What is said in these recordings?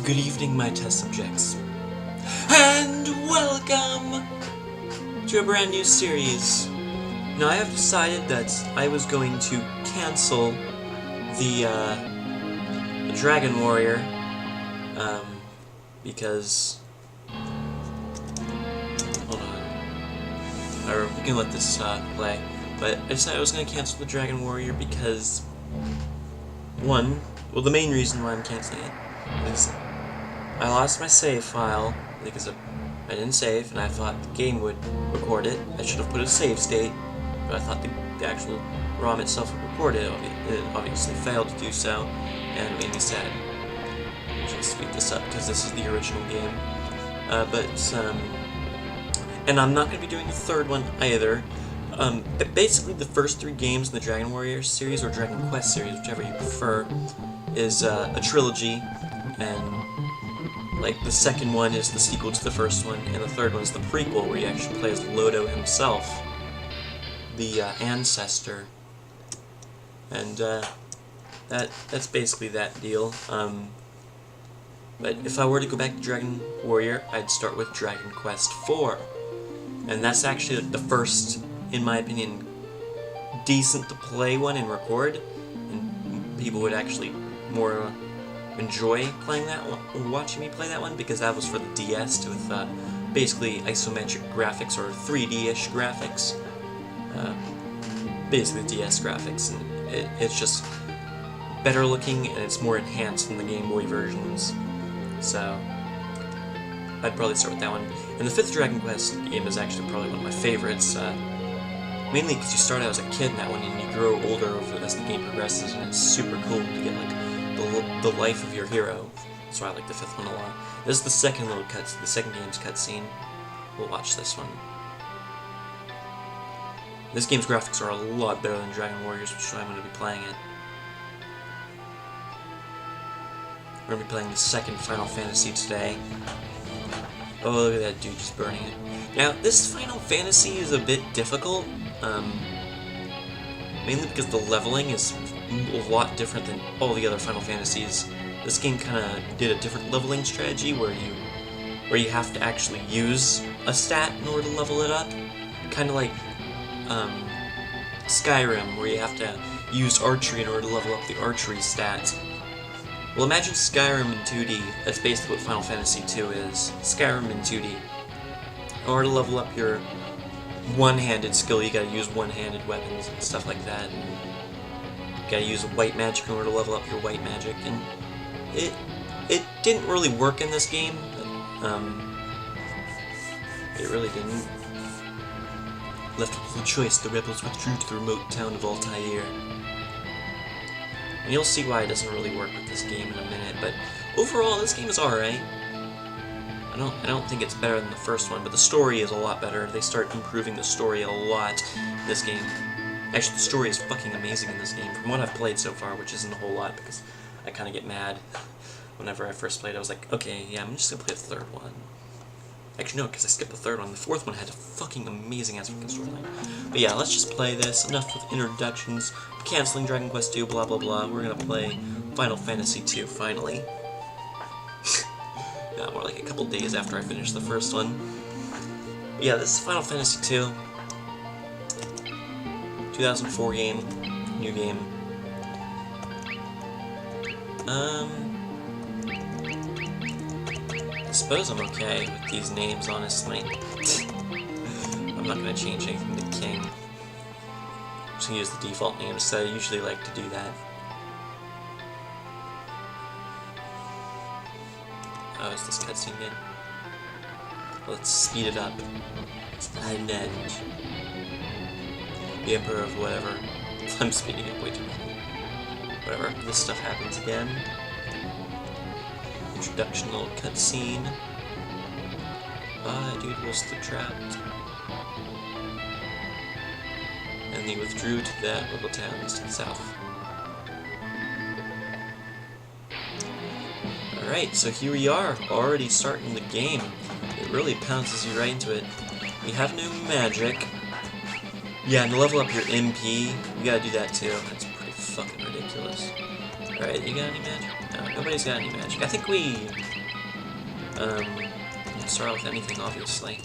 Good evening, my test subjects, and welcome to a brand new series. Now, I have decided that I was going to cancel the Dragon Warrior, because... Hold on. Or we can let this play. But I decided I was going to cancel the Dragon Warrior because... the main reason why I'm canceling it is I lost my save file because I didn't save, and I thought the game would record it. I should have put a save state, but I thought the actual ROM itself would record it. It obviously failed to do so, and it made me sad. Let me just speed this up because this is the original game. And I'm not going to be doing the third one either. Basically, the first three games in the Dragon Warrior series, or Dragon Quest series, whichever you prefer, is a trilogy, and like the second one is the sequel to the first one, and the third one is the prequel, where you actually play as Lodo himself, the ancestor, and that's basically that deal. But if I were to go back to Dragon Warrior, I'd start with Dragon Quest IV, and that's actually the first, in my opinion, decent to play one and record, and people would actually more enjoy playing that one, or watching me play that one, because that was for the DS with basically isometric graphics, or 3D-ish graphics, basically DS graphics, and it's just better looking and it's more enhanced than the Game Boy versions. So I'd probably start with that one. And the fifth Dragon Quest game is actually probably one of my favorites. Mainly because you start out as a kid in that one and you grow older as the game progresses, and it's super cool to get like the life of your hero. That's why I like the fifth one a lot. This is the second the second game's cutscene. We'll watch this one. This game's graphics are a lot better than Dragon Warriors, which is why I'm going to be playing it. We're going to be playing the second Final Fantasy today. Oh, look at that dude just burning it. Now, this Final Fantasy is a bit difficult, mainly because the leveling is a lot different than all the other Final Fantasies. This game kind of did a different leveling strategy where you have to actually use a stat in order to level it up. Kind of like Skyrim, where you have to use archery in order to level up the archery stat. Well, imagine Skyrim in 2D. That's basically what Final Fantasy II is. Skyrim in 2D. In order to level up your one-handed skill, you gotta use one-handed weapons and stuff like that. And you gotta use white magic in order to level up your white magic. And it didn't really work in this game. It really didn't. Left with no choice, the rebels withdrew to the remote town of Altair. And you'll see why it doesn't really work with this game in a minute, but overall, this game is alright. I don't think it's better than the first one, but the story is a lot better. They start improving the story a lot in this game. Actually, the story is fucking amazing in this game, from what I've played so far, which isn't a whole lot, because I kind of get mad. Whenever I first played, I was like, okay, yeah, I'm just gonna play the third one. Actually, no, because I skipped the third one. The fourth one had a fucking amazing-ass fucking storyline. But yeah, let's just play this. Enough with introductions. Canceling Dragon Quest II, blah blah blah. We're gonna play Final Fantasy II, finally. Yeah, more like a couple days after I finish the first one. But yeah, this is Final Fantasy II. 2004 game. New game. I suppose I'm okay with these names, honestly. I'm not going to change anything to King. I'm just going to use the default name, so I usually like to do that. Oh, is this cutscene good? Let's speed it up. I'm Ned, the Emperor of whatever. I'm speeding up way too much. Whatever, this stuff happens again. Introduction little cutscene. Dude was trapped. And they withdrew to that little town east and south. Alright, so here we are, already starting the game. It really pounces you right into it. You have no magic. Yeah, and to level up your MP, you gotta do that too. That's pretty fucking ridiculous. Alright, you got any magic? No, nobody's got any magic. I think we... don't start out with anything, obviously.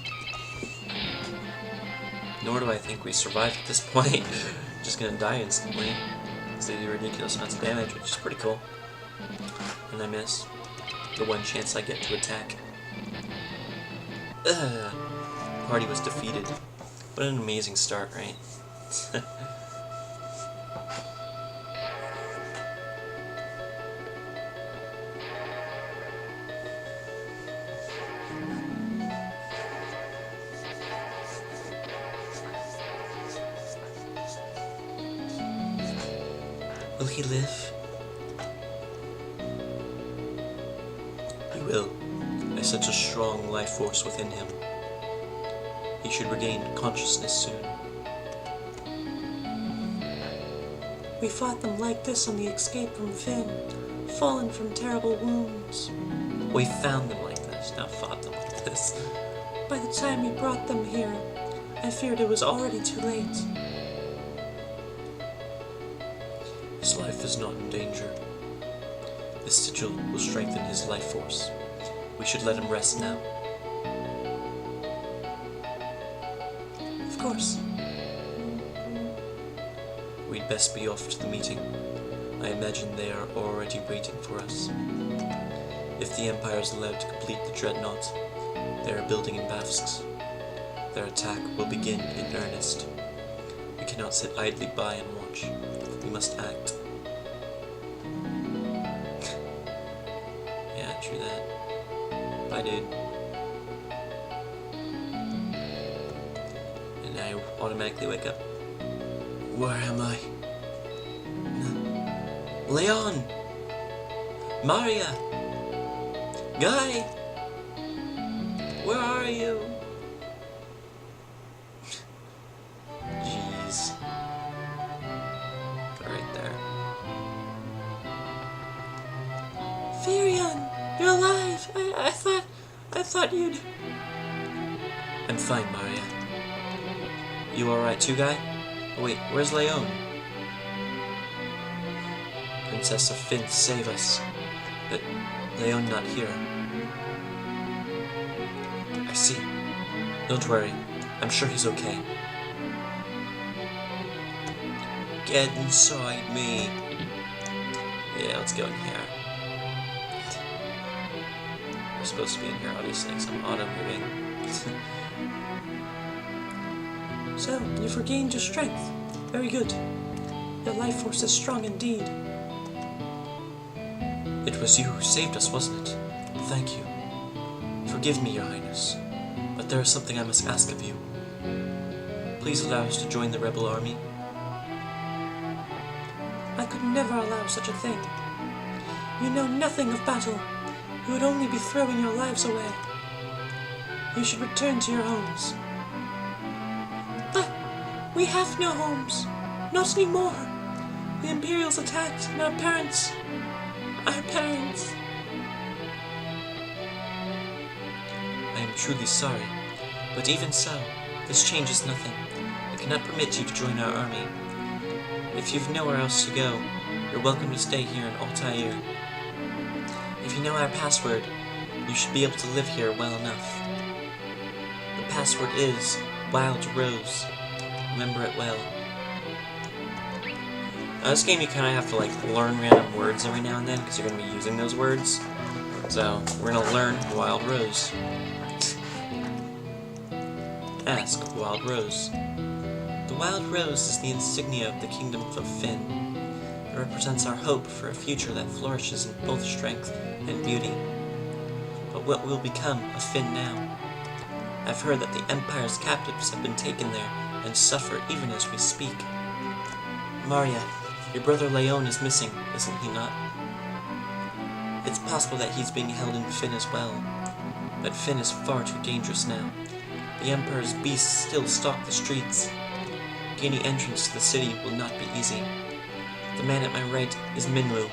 Nor do I think we survive at this point. Just gonna die instantly. Because they do ridiculous amounts of damage, which is pretty cool. And I miss. The one chance I get to attack. Ugh. Party was defeated. What an amazing start, right? Will he live? He will. I sense a strong life force within him. He should regain consciousness soon. We fought them like this on the escape from Finn, fallen from terrible wounds. We found them like this, not fought them like this. By the time we brought them here, I feared it was already too late. His life is not in danger. This sigil will strengthen his life force. We should let him rest now. Of course. We'd best be off to the meeting. I imagine they are already waiting for us. If the Empire is allowed to complete the Dreadnought, they are building in Bafsks. Their attack will begin in earnest. We cannot sit idly by and watch. We must act. Yeah, true that. Bye, dude. And I automatically wake up. Where am I? Leon! Maria! Guy! Where are you? Jeez. Right there. Firion! You're alive! I thought you'd... I'm fine, Maria. You alright too, Guy? Oh wait, where's Leon? Princess of Finn, save us. But Leon not here. I see. Don't worry. I'm sure he's okay. Get inside me. Yeah, let's go in here. We're supposed to be in here, obviously, because I'm auto-moving. So, you've regained your strength. Very good. Your life force is strong indeed. It was you who saved us, wasn't it? Thank you. Forgive me, Your Highness, but there is something I must ask of you. Please allow us to join the rebel army. I could never allow such a thing. You know nothing of battle. You would only be throwing your lives away. You should return to your homes. But we have no homes. Not anymore. The Imperials attacked, and our parents... I am truly sorry, but even so, this changes nothing. I cannot permit you to join our army. If you've nowhere else to go, you're welcome to stay here in Altair. If you know our password, you should be able to live here well enough. The password is Wild Rose. Remember it well. This game you kind of have to like learn random words every now and then because you're going to be using those words. So we're going to learn Wild Rose. Ask Wild Rose. The Wild Rose is the insignia of the Kingdom of Finn. It represents our hope for a future that flourishes in both strength and beauty. But what will become of Finn now? I've heard that the Empire's captives have been taken there and suffer even as we speak. Maria, your brother Leon is missing, isn't he not? It's possible that he's being held in Finn as well, but Finn is far too dangerous now. The Emperor's beasts still stalk the streets. Gaining entrance to the city will not be easy. The man at my right is Minwu,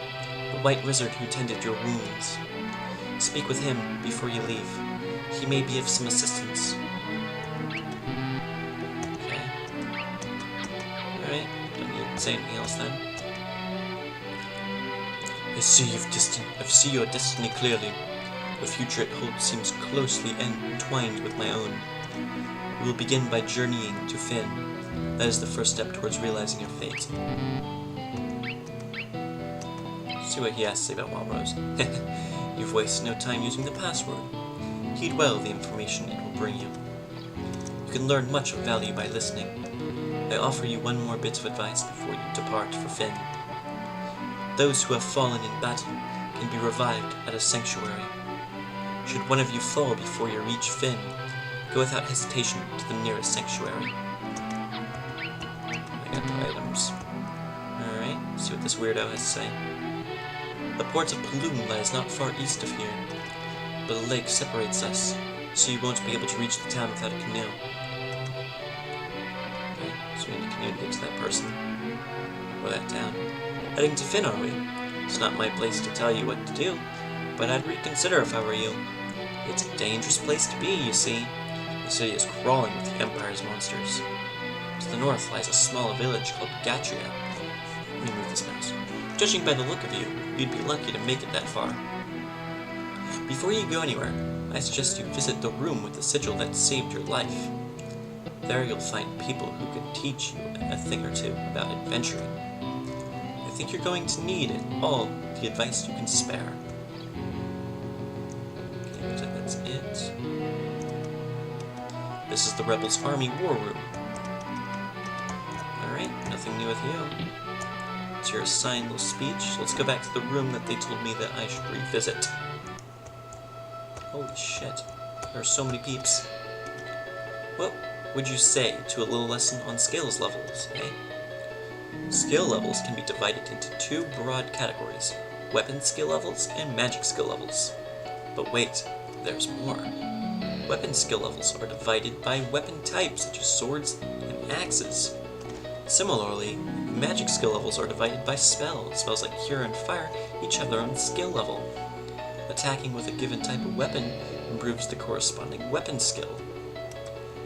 the white wizard who tended your wounds. Speak with him before you leave. He may be of some assistance. Okay. Alright, don't need to say anything else then. I see your destiny clearly. The future it holds seems closely entwined with my own. We will begin by journeying to Finn. That is the first step towards realizing your fate. Let's see what he has to say about Walrose. You've wasted no time using the password. Heed well the information it will bring you. You can learn much of value by listening. I offer you one more bit of advice before you depart for Finn. Those who have fallen in battle can be revived at a sanctuary. Should one of you fall before you reach Finn, go without hesitation to the nearest sanctuary. I got the items. Alright, see what this weirdo has to say. The port of Paloon lies not far east of here, but a lake separates us, so you won't be able to reach the town without a canoe. Okay, so we need a canoe to get to that person, or that town. Heading to Finn, are we? It's not my place to tell you what to do, but I'd reconsider if I were you. It's a dangerous place to be, you see. The city is crawling with the Empire's monsters. To the north lies a small village called Gatria. Let me move this mouse. Judging by the look of you, you'd be lucky to make it that far. Before you go anywhere, I suggest you visit the room with the sigil that saved your life. There you'll find people who can teach you a thing or two about adventuring. I think you're going to need all the advice you can spare. Okay, looks like that's it. This is the Rebels' Army War Room. Alright, nothing new with you. It's your assigned little speech. Let's go back to the room that they told me that I should revisit. Holy shit. There are so many peeps. What would you say to a little lesson on skills levels, eh? Skill levels can be divided into two broad categories, weapon skill levels and magic skill levels. But wait, there's more. Weapon skill levels are divided by weapon types such as swords and axes. Similarly, magic skill levels are divided by spells. Spells like Cure and Fire each have their own skill level. Attacking with a given type of weapon improves the corresponding weapon skill.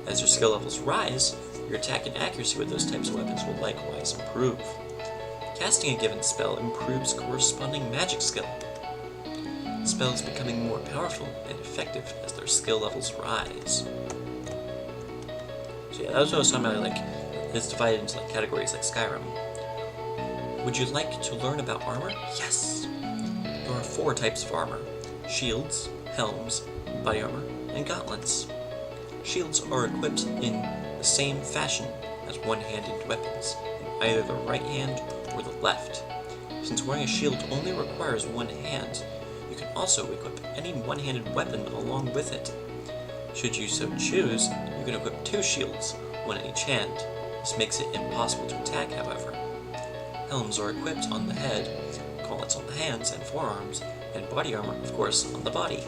As your skill levels rise, your attack and accuracy with those types of weapons will likewise improve. Casting a given spell improves corresponding magic skill. Spells becoming more powerful and effective as their skill levels rise. So yeah, that was what I was talking about, like, it's divided into like categories like Skyrim. Would you like to learn about armor? Yes! There are 4 types of armor: shields, helms, body armor, and gauntlets. Shields are equipped in the same fashion as one-handed weapons, in either the right hand or the left. Since wearing a shield only requires one hand, you can also equip any one-handed weapon along with it. Should you so choose, you can equip 2 shields, one in each hand. This makes it impossible to attack, however. Helms are equipped on the head, gauntlets on the hands and forearms, and body armor, of course, on the body.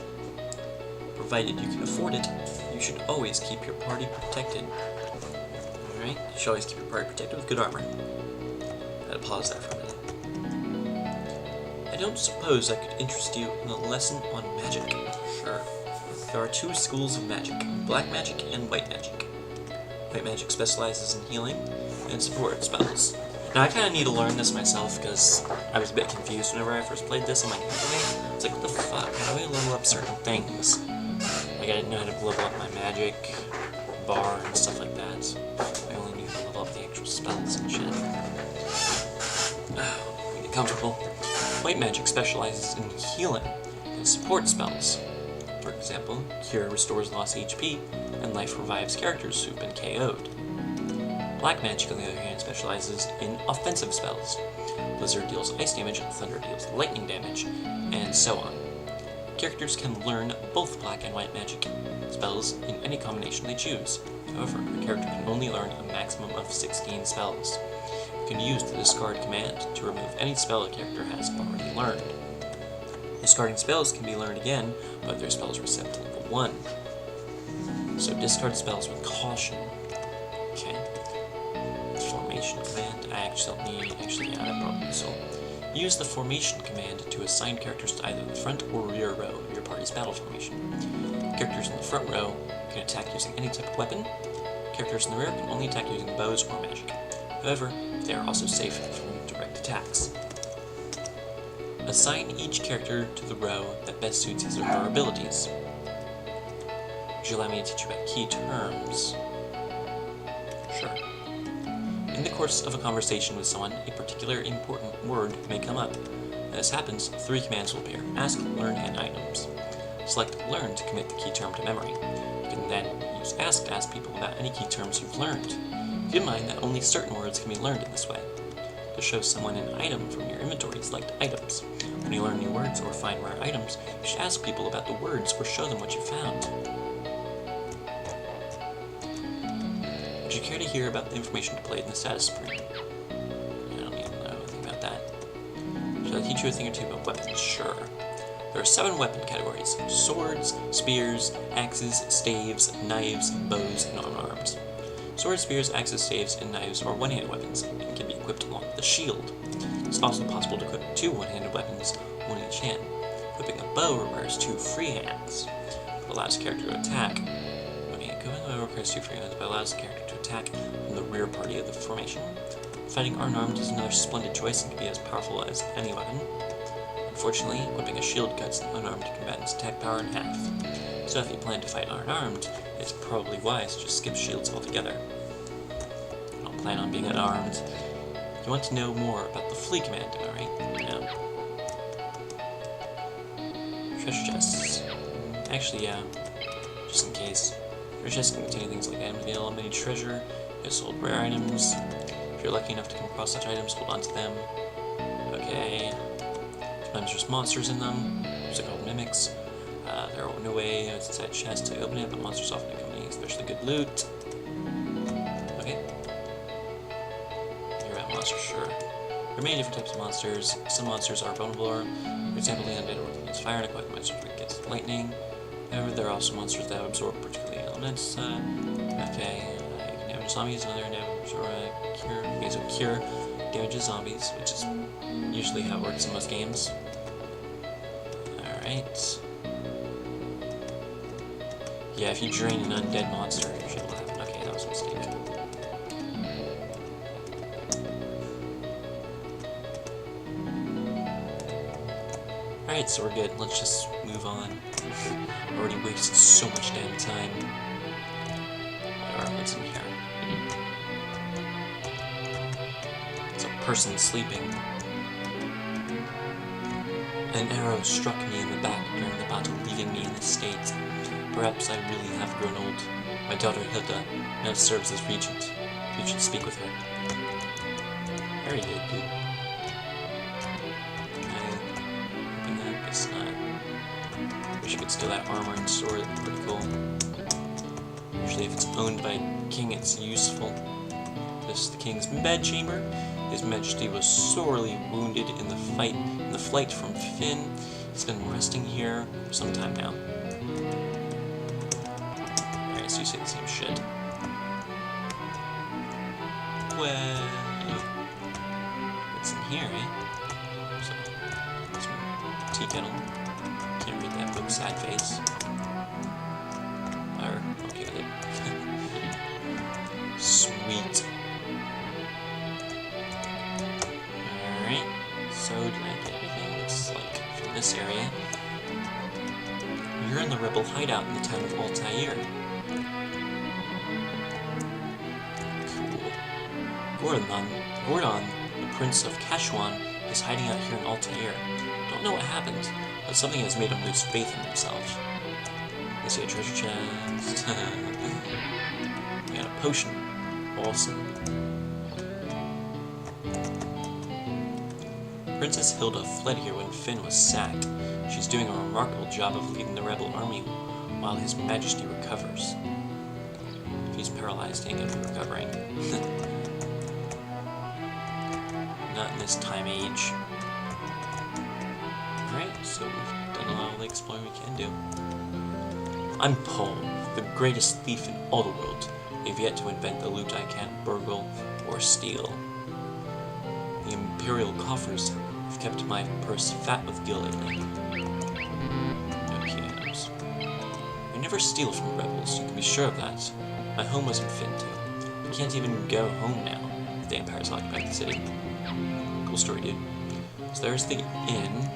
Provided you can afford it, you should always keep your party protected. Alright, you should always keep your party protected with good armor. Gotta pause there for a minute. I don't suppose I could interest you in a lesson on magic. Sure. There are 2 schools of magic, black magic and white magic. White magic specializes in healing and support spells. Now I kind of need to learn this myself because I was a bit confused whenever I first played this. I'm like, okay, it's like, what the fuck? How do I level up certain things? Like, I didn't know how to level up my magic bar and stuff like that. I only knew how to level up the actual spells and shit. Get comfortable. White magic specializes in healing and support spells. For example, Cure restores lost HP, and Life revives characters who've been KO'd. Black magic, on the other hand, specializes in offensive spells. Blizzard deals ice damage, Thunder deals lightning damage, and so on. Characters can learn both black and white magic spells in any combination they choose. However, a character can only learn a maximum of 16 spells. You can use the discard command to remove any spell a character has already learned. Discarding spells can be learned again, but their spells are set to level 1. So discard spells with caution. Okay. Formation command. I probably will. Use the formation command to assign characters to either the front or rear row of your party's battle formation. Characters in the front row can attack using any type of weapon. Characters in the rear can only attack using bows or magic. However, they are also safe from direct attacks. Assign each character to the row that best suits his or her abilities. Would you allow me to teach you about key terms? Sure. In the course of a conversation with someone, a particular important word may come up. When this happens, 3 commands will appear: ask, learn, and items. Select learn to commit the key term to memory. You can then use ask to ask people about any key terms you've learned. Keep in mind that only certain words can be learned in this way. To show someone an item from your inventory, select items. When you learn new words or find rare items, you should ask people about the words or show them what you found. Would you care to hear about the information displayed in the status screen? I don't even know anything about that. Should I teach you a thing or two about weapons? Sure. There are 7 weapon categories: swords, spears, axes, staves, knives, bows, and arms. Swords, spears, axes, staves, and knives are one-handed weapons and can be equipped along with a shield. It's also possible to equip 2 one-handed weapons, one in each hand. Equipping a bow requires 2 free hands. It allows a character to attack. Equipping a bow requires 2 free hands, but allows the character to attack from the rear party of the formation. Fighting unarmed is another splendid choice and can be as powerful as any weapon. Unfortunately, equipping a shield cuts an unarmed combatant's attack power in half. So if you plan to fight unarmed, it's probably wise to just skip shields altogether. I don't plan on being unarmed. You want to know more about the flee command, am I right? No. Treasure chests. Actually, yeah. Just in case. Treasure chests can contain things like items available, many treasure, sold rare items. If you're lucky enough to come across such items, hold on to them. Okay. Sometimes there's monsters in them. These are called mimics. There are no way inside a chest to open it, but monsters often accompany especially good loot. Okay. You're about monsters, sure. There are many different types of monsters. Some monsters are vulnerable. For example, the undead or against fire, and aquatic monsters against lightning. However, there are also monsters that absorb particular elements. Okay. You can damage zombies, and other damage or cure. Okay, so cure damages zombies, which is usually how it works in most games. Alright. Yeah, if you drain an undead monster, usually will happen. Okay, that was a mistake. Alright, so we're good. Let's just move on. Already wasted so much damn time. Alright, what's in here? It's a person sleeping. An arrow struck me in the back during the battle, leaving me in this state. Perhaps I really have grown old. My daughter Hilda now serves as regent. You should speak with her. Very good, dude. Can I open that? Guess not. Wish I could steal that armor and sword. That'd be pretty cool. Usually if it's owned by a king, it's useful. This is the king's bedchamber. His Majesty was sorely wounded in the flight from Finn. He's been resting here for some time now. Alright, so you say the same shit. Well, what's in here, eh? So, some tea kettle. Can't read that book, sad face. Or, okay with it. Sweet. Alright, so did I get everything? Looks like from this area. You're in the rebel hideout in the town of Altair. Cool. Gordon, the Prince of Kashuan, is hiding out here in Altair. Don't know what happened, but something has made him lose faith in himself. I see a treasure chest. We got a potion. Awesome. Princess Hilda fled here when Finn was sacked. She's doing a remarkable job of leading the rebel army while His Majesty recovers. If he's paralyzed, he ain't gonna be recovering. Not in this time age. Alright, so we've done all the exploring we can do. I'm Paul, the greatest thief in all the world. I've yet to invent the loot I can't burgle or steal. The imperial coffers have kept my purse fat with gil lately. No key items. I never steal from rebels, you can be sure of that. My home was in Finto. I can't even go home now. The Empire's occupied the city. Cool story, dude. So there's the inn.